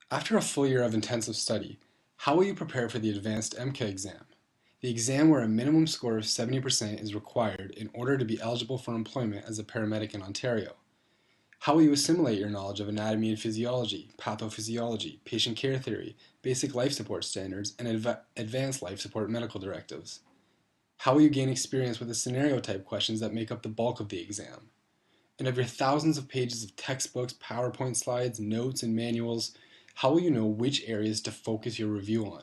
After a full year of intensive study, how will you prepare for the advanced EMCA exam? The exam where a minimum score of 70% is required in order to be eligible for employment as a paramedic in Ontario. How will you assimilate your knowledge of anatomy and physiology, pathophysiology, patient care theory, basic life support standards, and advanced life support medical directives? How will you gain experience with the scenario type questions that make up the bulk of the exam? And of your thousands of pages of textbooks, PowerPoint slides, notes, and manuals, how will you know which areas to focus your review on?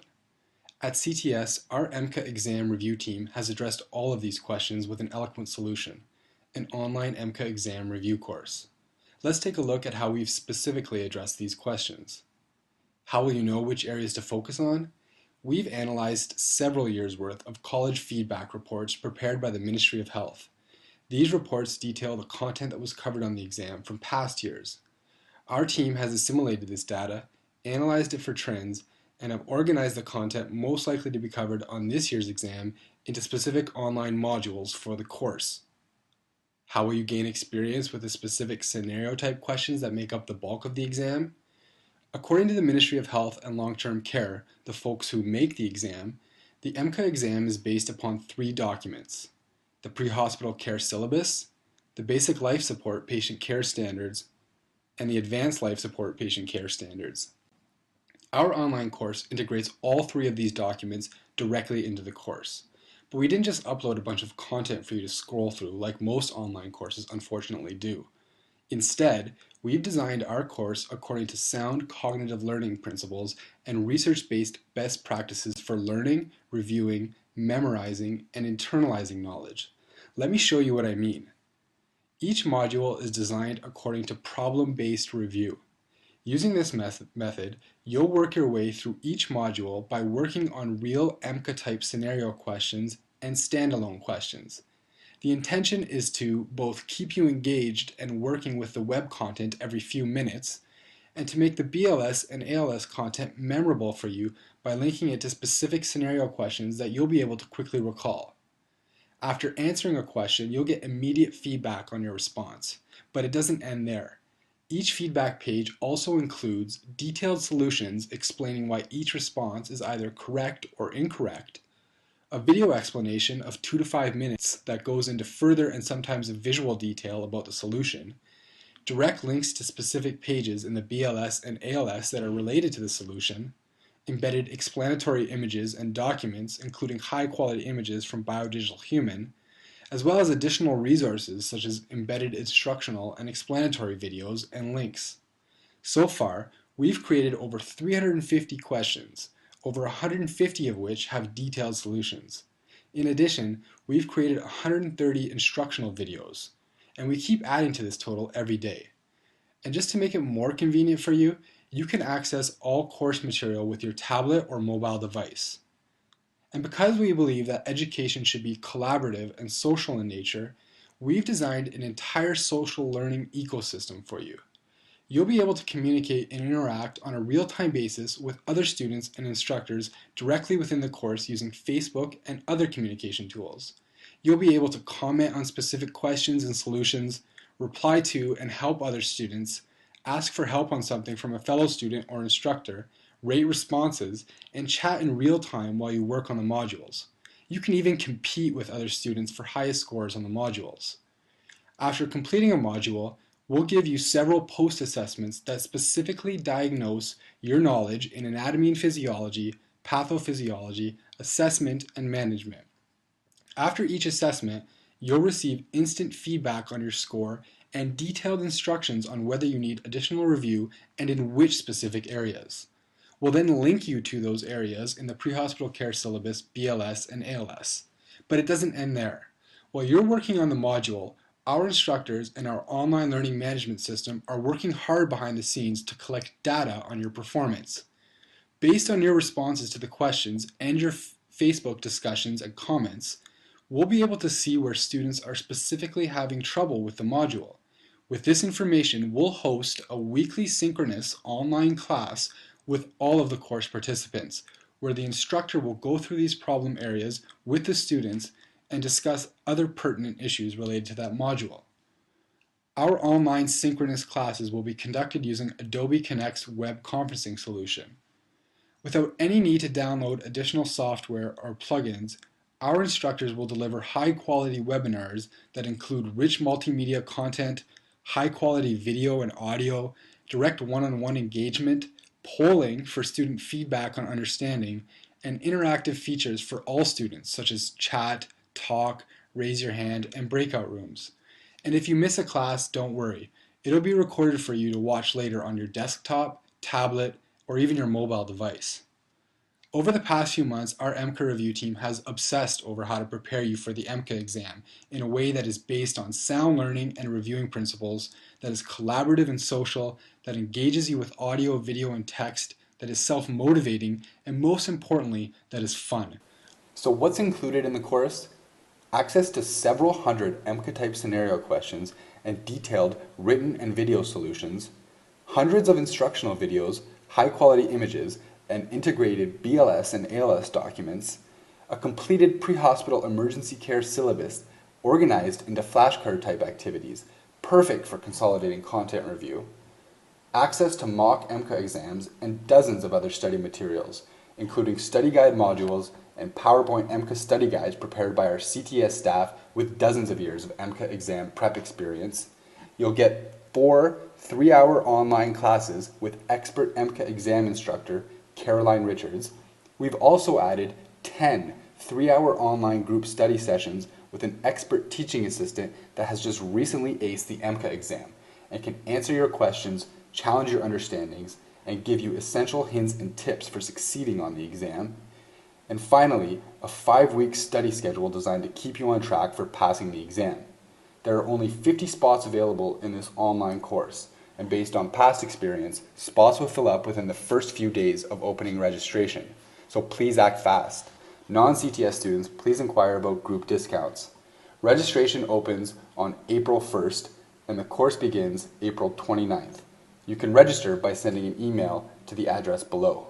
At CTS, our EMCA exam review team has addressed all of these questions with an eloquent solution, an online EMCA exam review course. Let's take a look at how we've specifically addressed these questions. How will you know which areas to focus on? We've analyzed several years' worth of college feedback reports prepared by the Ministry of Health. These reports detail the content that was covered on the exam from past years. Our team has assimilated this data, analyzed it for trends, and have organized the content most likely to be covered on this year's exam into specific online modules for the course. How will you gain experience with the specific scenario type questions that make up the bulk of the exam? According to the Ministry of Health and Long-Term Care, the folks who make the exam, the EMCA exam is based upon 3 documents: the pre-hospital care syllabus, the basic life support patient care standards, and the advanced life support patient care standards. Our online course integrates all 3 of these documents directly into the course. But we didn't just upload a bunch of content for you to scroll through like most online courses unfortunately do. Instead, we've designed our course according to sound cognitive learning principles and research-based best practices for learning, reviewing, memorizing, and internalizing knowledge. Let me show you what I mean. Each module is designed according to problem-based review. Using this method, you'll work your way through each module by working on real AEMCA-type scenario questions and standalone questions. The intention is to both keep you engaged and working with the web content every few minutes, and to make the BLS and ALS content memorable for you by linking it to specific scenario questions that you'll be able to quickly recall. After answering a question, you'll get immediate feedback on your response, but it doesn't end there. Each feedback page also includes detailed solutions explaining why each response is either correct or incorrect, a video explanation of 2 to 5 minutes that goes into further and sometimes visual detail about the solution, direct links to specific pages in the BLS and ALS that are related to the solution, embedded explanatory images and documents including high-quality images from Biodigital Human, as well as additional resources such as embedded instructional and explanatory videos and links. So far, we've created over 350 questions, over 150 of which have detailed solutions. In addition, we've created 130 instructional videos, and we keep adding to this total every day. And just to make it more convenient for you, you can access all course material with your tablet or mobile device. And because we believe that education should be collaborative and social in nature, we've designed an entire social learning ecosystem for you. You'll be able to communicate and interact on a real-time basis with other students and instructors directly within the course using Facebook and other communication tools. You'll be able to comment on specific questions and solutions, reply to and help other students, ask for help on something from a fellow student or instructor, rate responses, and chat in real time while you work on the modules. You can even compete with other students for highest scores on the modules. After completing a module, we'll give you several post-assessments that specifically diagnose your knowledge in anatomy and physiology, pathophysiology, assessment, and management. After each assessment, you'll receive instant feedback on your score and detailed instructions on whether you need additional review and in which specific areas. We'll then link you to those areas in the pre-hospital care syllabus, BLS, and ALS. But it doesn't end there. While you're working on the module, our instructors and our online learning management system are working hard behind the scenes to collect data on your performance. Based on your responses to the questions and your Facebook discussions and comments, we'll be able to see where students are specifically having trouble with the module. With this information, we'll host a weekly synchronous online class with all of the course participants, where the instructor will go through these problem areas with the students and discuss other pertinent issues related to that module. Our online synchronous classes will be conducted using Adobe Connect's web conferencing solution. Without any need to download additional software or plugins, our instructors will deliver high-quality webinars that include rich multimedia content, high-quality video and audio, direct one-on-one engagement, polling for student feedback on understanding, and interactive features for all students such as chat, talk, raise your hand, and breakout rooms. And if you miss a class, don't worry. It'll be recorded for you to watch later on your desktop, tablet, or even your mobile device. Over the past few months, our EMCA review team has obsessed over how to prepare you for the EMCA exam in a way that is based on sound learning and reviewing principles, that is collaborative and social, that engages you with audio, video, and text, that is self-motivating, and most importantly, that is fun. So what's included in the course? Access to several hundred AEMCA-type scenario questions and detailed written and video solutions, hundreds of instructional videos, high-quality images, and integrated BLS and ALS documents, a completed pre-hospital emergency care syllabus organized into flashcard-type activities, perfect for consolidating content review, access to mock EMCA exams, and dozens of other study materials, including study guide modules and PowerPoint EMCA study guides prepared by our CTS staff with dozens of years of EMCA exam prep experience. You'll get 4 3-hour online classes with expert EMCA exam instructor Caroline Richards. We've also added 10 3-hour online group study sessions with an expert teaching assistant that has just recently aced the EMCA exam and can answer your questions, challenge your understandings, and give you essential hints and tips for succeeding on the exam. And finally, a 5-week study schedule designed to keep you on track for passing the exam. There are only 50 spots available in this online course, and based on past experience, spots will fill up within the first few days of opening registration. So please act fast. Non-CTS students, please inquire about group discounts. Registration opens on April 1st, and the course begins April 29th. You can register by sending an email to the address below.